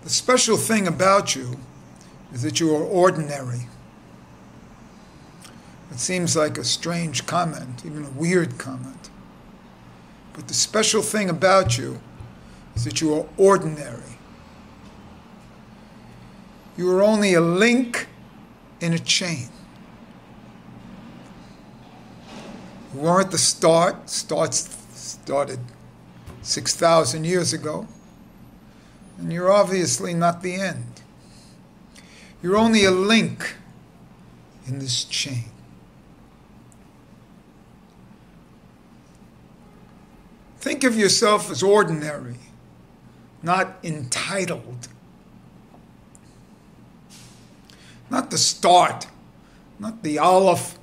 The special thing about you is that you are ordinary. It seems like a strange comment, even a weird comment. But the special thing about you is that you are ordinary. You are only a link in a chain. You aren't the start. Started 6,000 years ago. And you're obviously not the end. You're only a link in this chain. Think of yourself as ordinary, not entitled. Not the start, not the aleph,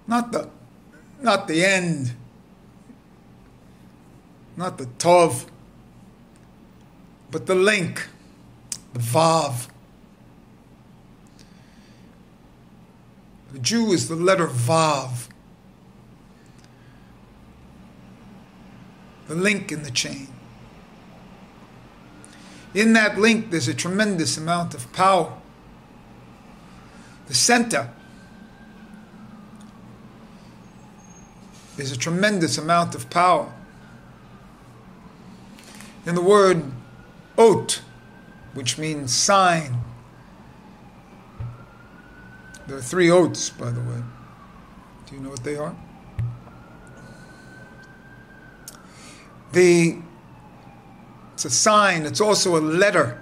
not the end, not the tov, but the link, the vav. The Jew is the letter vav, the link in the chain. In that link, there's a tremendous amount of power. The center. There's a tremendous amount of power. In the word ot, which means sign. There are 3 oats, by the way. Do you know what they are? It's a sign. It's also a letter.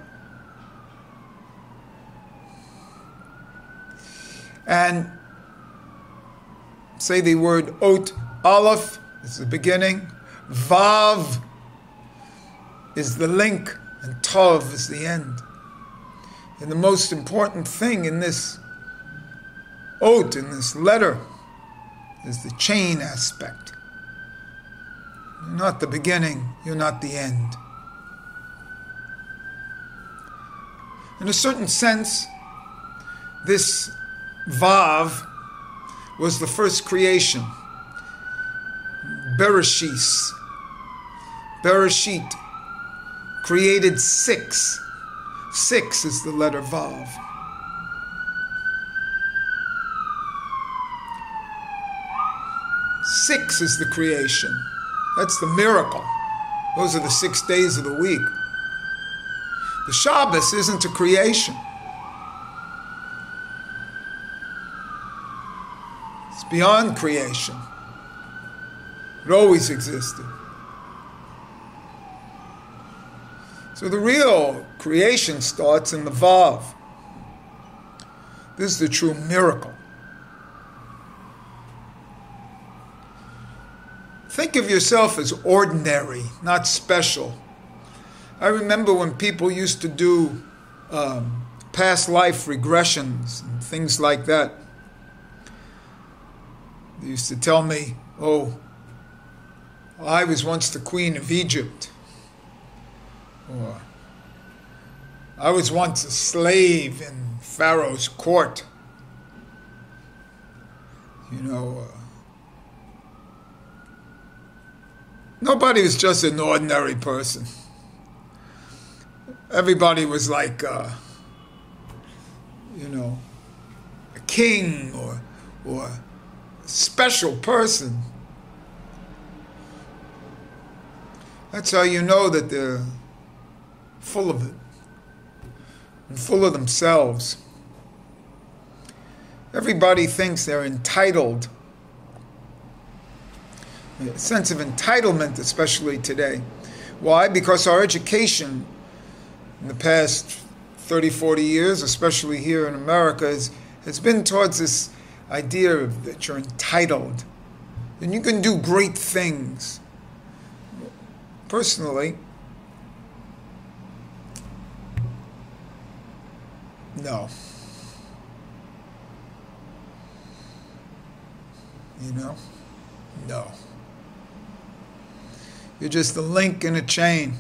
And say the word ot, aleph is the beginning, vav is the link, and tov is the end. And the most important thing in this ot, in this letter, is the chain aspect. You're not the beginning, you're not the end. In a certain sense, this vav was the first creation. Bereshis. Bereshit created 6. 6 is the letter vav. Six is the creation. That's the miracle. Those are the 6 days of the week. The Shabbos isn't a creation. It's beyond creation. It always existed. So the real creation starts in the Vav. This is the true miracle. Think of yourself as ordinary, not special. I remember when people used to do past life regressions and things like that. They used to tell me, oh, I was once the queen of Egypt. Or I was once a slave in Pharaoh's court. You know, nobody was just an ordinary person. Everybody was like, a king or a special person. That's how you know that they're full of it and full of themselves. Everybody thinks they're entitled. A sense of entitlement, especially today. Why? Because our education in the past 30, 40 years, especially here in America, has been towards this idea that you're entitled and you can do great things. Personally, no. No. You're just a link in a chain.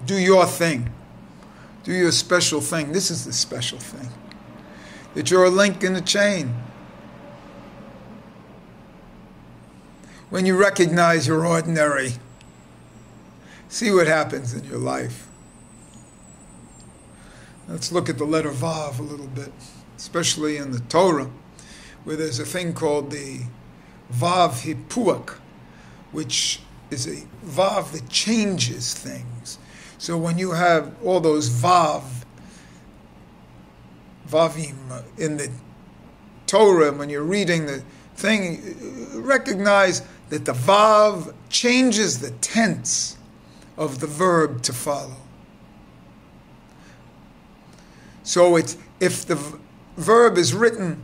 Do your thing. Do your special thing. This is the special thing. That you're a link in a chain. When you recognize you're ordinary, See what happens in your life. Let's look at the letter Vav a little bit, especially in the Torah, where there's a thing called the Vav Hipuach, which is a Vav that changes things. So when you have all those Vavim in the Torah, when you're reading the thing, recognize that the Vav changes the tense of the verb to follow. So it's, if the verb is written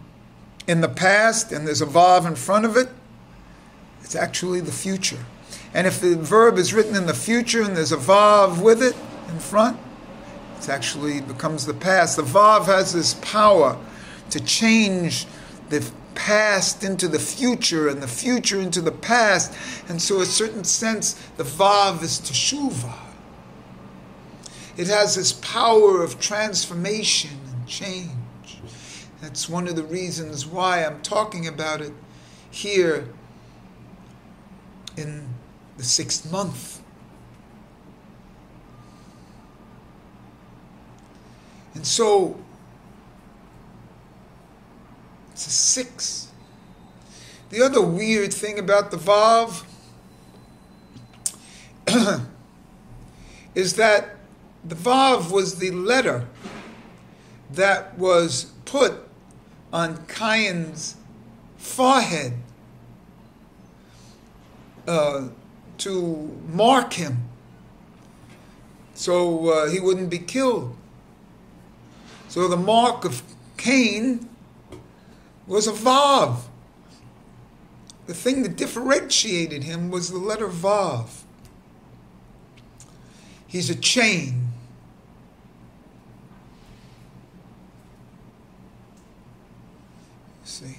in the past and there's a Vav in front of it, it's actually the future. And if the verb is written in the future and there's a Vav with it in front, it actually becomes the past. The Vav has this power to change the past into the future and the future into the past. And so in a certain sense, the Vav is Teshuvah. It has this power of transformation and change. That's one of the reasons why I'm talking about it here in the 6th month. And so, it's a 6. The other weird thing about the Vav is that the Vav was the letter that was put on Cain's forehead to mark him so he wouldn't be killed. So the mark of Cain was a Vav. The thing that differentiated him was the letter Vav. He's a chain. See?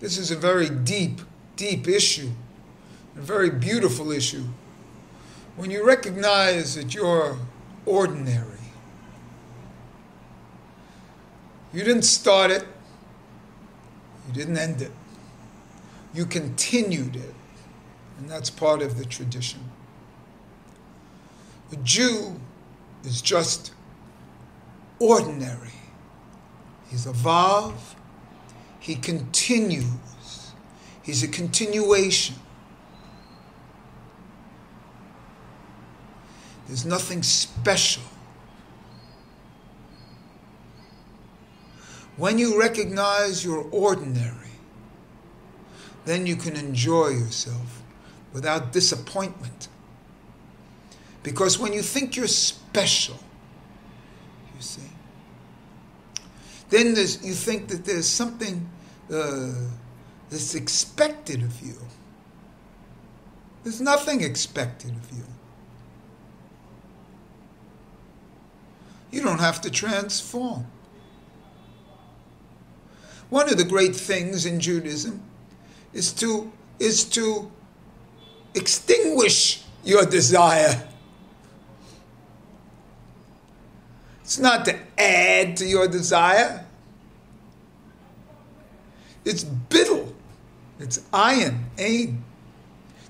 This is a very deep, deep issue, a very beautiful issue. When you recognize that you're ordinary, you didn't start it, you didn't end it, you continued it, and that's part of the tradition. A Jew is just ordinary. He's a Vav. He continues. He's a continuation. There's nothing special. When you recognize you're ordinary, then you can enjoy yourself without disappointment. Because when you think you're special, you see, then you think that there's something that's expected of you. There's nothing expected of you. You don't have to transform. One of the great things in Judaism is to extinguish your desire. It's not to add to your desire. It's bittul. It's ayin,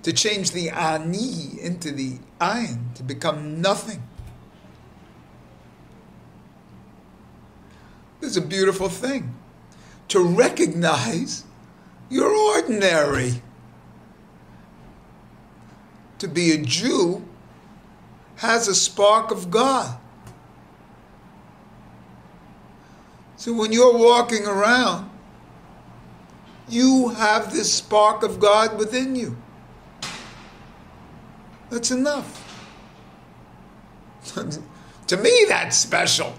to change the ani into the ayin, to become nothing. This is a beautiful thing. To recognize you're ordinary. To be a Jew has a spark of God. So when you're walking around, you have this spark of God within you. That's enough. To me, that's special.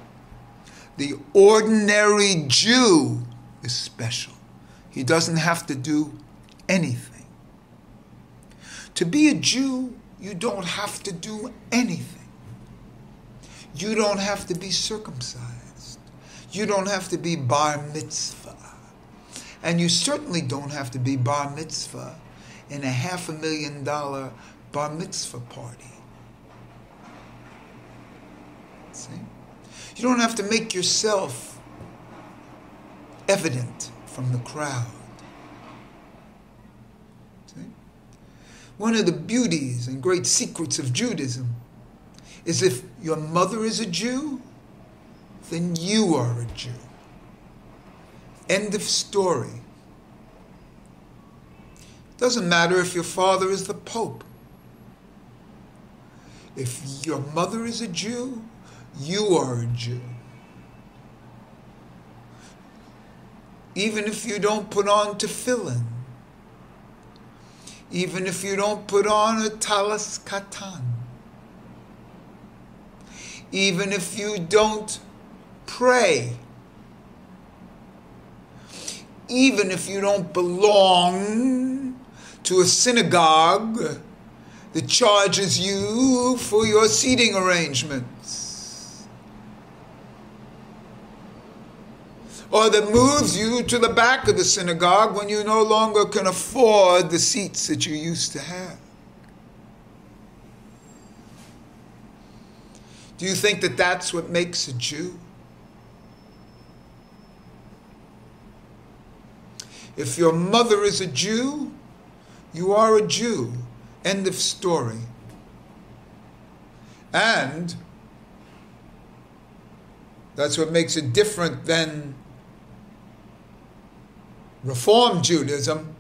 The ordinary Jew is special. He doesn't have to do anything. To be a Jew, you don't have to do anything. You don't have to be circumcised. You don't have to be bar mitzvah. And you certainly don't have to be bar mitzvah in a $500,000 bar mitzvah party. See? You don't have to make yourself evident from the crowd. See? One of the beauties and great secrets of Judaism is if your mother is a Jew, then you are a Jew. End of story. Doesn't matter if your father is the Pope. If your mother is a Jew, you are a Jew. Even if you don't put on tefillin, even if you don't put on a talis katan, even if you don't pray, even if you don't belong to a synagogue that charges you for your seating arrangements, or that moves you to the back of the synagogue when you no longer can afford the seats that you used to have. Do you think that that's what makes a Jew? If your mother is a Jew, you are a Jew. End of story. And that's what makes it different than Reform Judaism,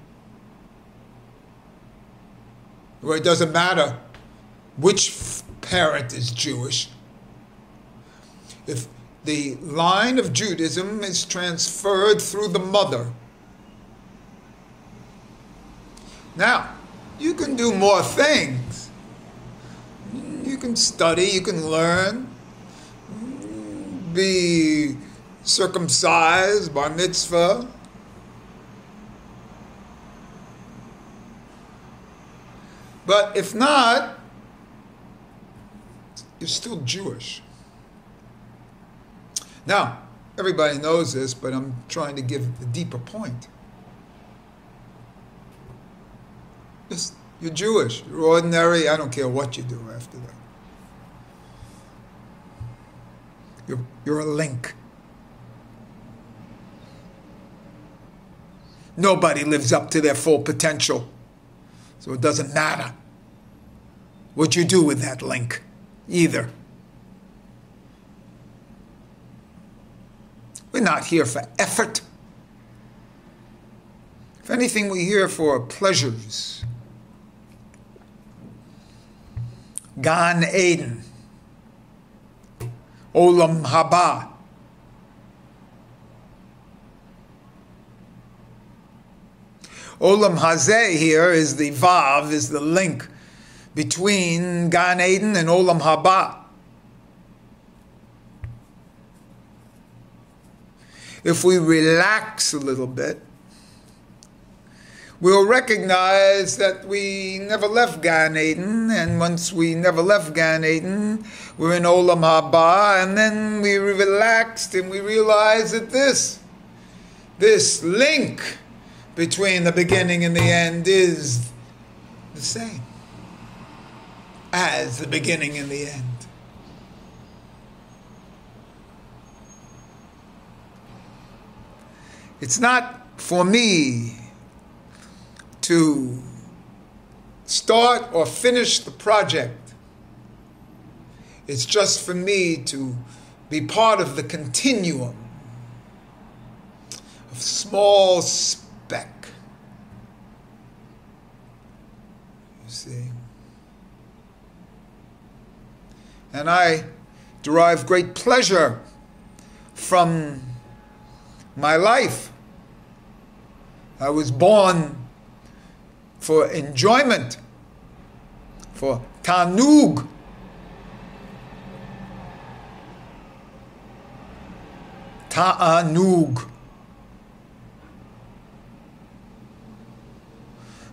where it doesn't matter which parent is Jewish. If the line of Judaism is transferred through the mother. Now, you can do more things. You can study, you can learn, be circumcised, bar mitzvah. But if not, you're still Jewish. Now, everybody knows this, but I'm trying to give a deeper point. You're Jewish, you're ordinary, I don't care what you do after that. You're a link. Nobody lives up to their full potential, so it doesn't matter what you do with that link, either. We're not here for effort. If anything, we're here for pleasures. Gan Eden, Olam Haba. Olam Hazeh here is the Vav, is the link between Gan Eden and Olam Haba. If we relax a little bit, we'll recognize that we never left Gan Eden, and once we never left Gan Eden, we're in Olam Haba, and then we relaxed and we realized that this link between the beginning and the end is the same as the beginning and the end. It's not for me to start or finish the project. It's just for me to be part of the continuum of small speck. You see? And I derive great pleasure from my life. I was born for enjoyment, for tanug. Ta'anug.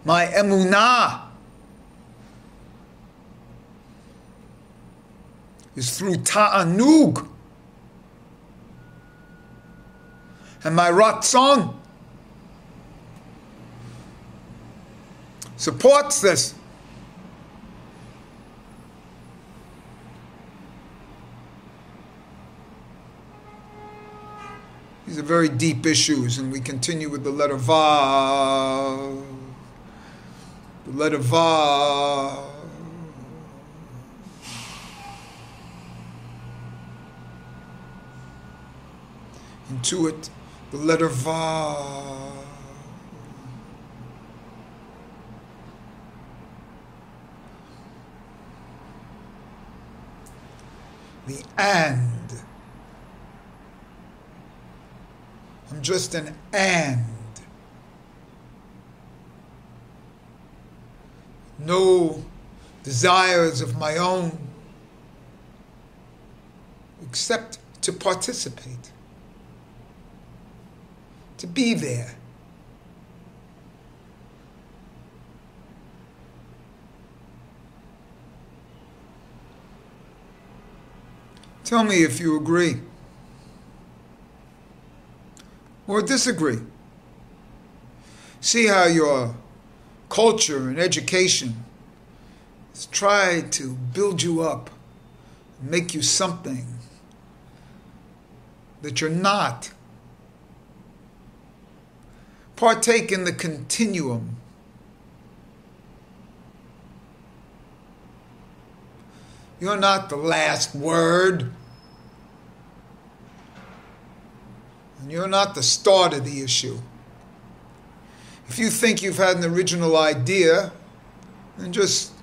My emunah is through ta'anug. And my ratzon supports this. These are very deep issues, and we continue with the letter Vav. the letter Vav. Intuit the letter Vav. The and. I'm just an and. No desires of my own except to participate, to be there. Tell me if you agree or disagree. See how your culture and education has tried to build you up, make you something that you're not. Partake in the continuum. You're not the last word. And you're not the start of the issue. If you think you've had an original idea, then just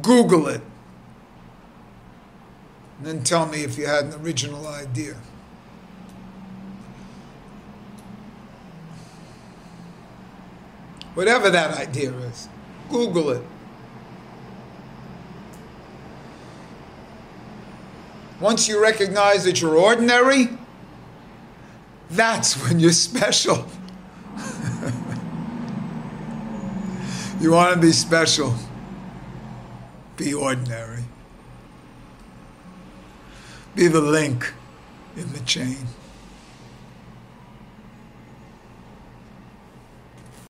Google it. And then tell me if you had an original idea. Whatever that idea is, Google it. Once you recognize that you're ordinary, that's when you're special. You want to be special, be ordinary. Be the link in the chain.